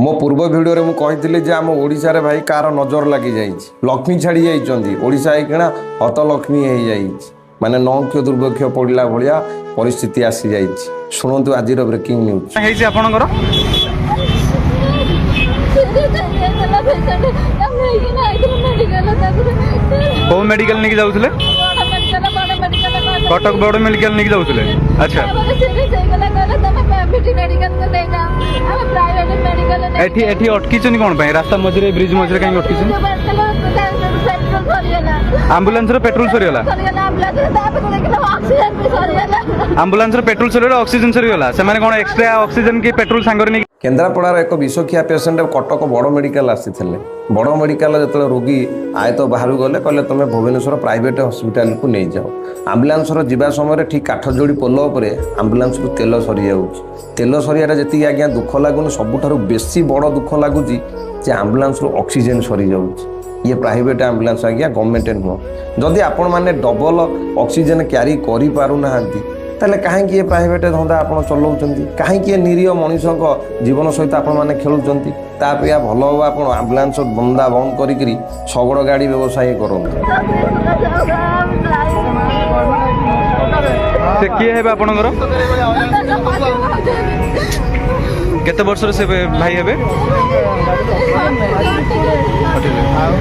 मो पूर्व भिडियो मु कही जे आम ओडिशा रे भाई कार नजर लगी जाइए लक्ष्मी छाड़ी जाइए ओडिशा किना हत लक्ष्मी हो जाइए माने नौक्ष दुर्भिक्ष पड़ा भाया परिस्थिति आसी जाइए शुणु आज ब्रेकिंग न्यूज को मेडिकल नहीं जाऊले कटक बड़ मेडिकल नहीं जाऊले अच्छा एठी एठी अटकीचनी कोन पे रास्ता मझरे ब्रिज मझरे कहीं अटकीचनी एम्बुलेंस रो पेट्रोल सरीगला एम्बुलेंस रो पेट्रोल सरीगला ऑक्सीजन सरीगला से माने कोन एक्स्ट्रा ऑक्सीजन की पेट्रोल सांगरे नहीं केन्द्रापड़ार एक विषखिया पेसेंट कटक बड़ मेडिकल आसी बड़ मेडिकल जो रोगी आए तो बाहर गले कहले तुम भुवनेश्वर प्राइवेट हॉस्पिटल को नहीं जाओ आम्बुलांस जीवा समय ठीक काठजोड़ी पोल आम्बुलांस को तेल सरी जाऊँगी तेल सरिया जी आज्ञा दुख लगुन सबुठ बेसी बड़ दुख लगुच आम्बुलांस ऑक्सीजन सरी जाऊँगी ये प्राइवेट आम्बुलांस आज्ञा गवर्नमेंट नुह जदि आपण मैंने डबल ऑक्सीजन क्यारी करि पारुना ताले कहीं ये प्राइवेट धंदा आप चलाउं कहीं निरीह मनीष जीवन सहित आपण मैंने खेलुंट तापिया भल हम आप आम्बुलांस बंदा बंद करी शगड़ गाड़ी व्यवसाय करूँ से किए है आपनकर केते वर्ष से भाई हेबे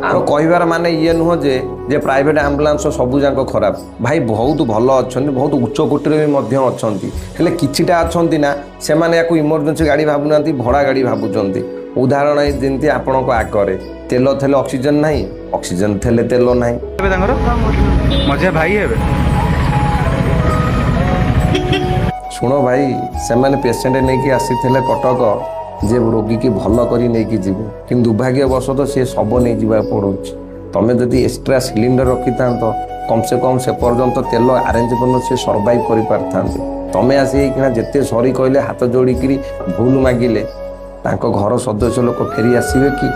आरो कहबार माने ये नुह जे प्राइवेट आम्बुलांस सबू जाक खराब भाई बहुत भल अच्छा बहुत उच्च कोटी अच्छा हेले किछिटा अच्छा ना से मैंने इमरजेंसी गाड़ी भावुना भड़ा गाड़ी भावुं उदाहरण जमी आपण आगे तेल थे ऑक्सीजन नहीं ऑक्सीजन थे तेल नहीं मझे भाई हेबे शुण भाई से मैंने पेसेंट नहीं आसी कटक जे रोगी की भल कर जीव कि दुर्भाग्यवशत सी सब नहीं जावा पड़ो तुम्हें जदि एक्सट्रा सिलिंडर रखी था तो कम से कम से पर्यंत तेल आरेंज कर सी सर्वाइव कर पारता तुम्हें आसिकिना जिते सरी कहले हाथ जोड़िकी भूल मागिले घर सदस्य लोक फेरी आसवे कि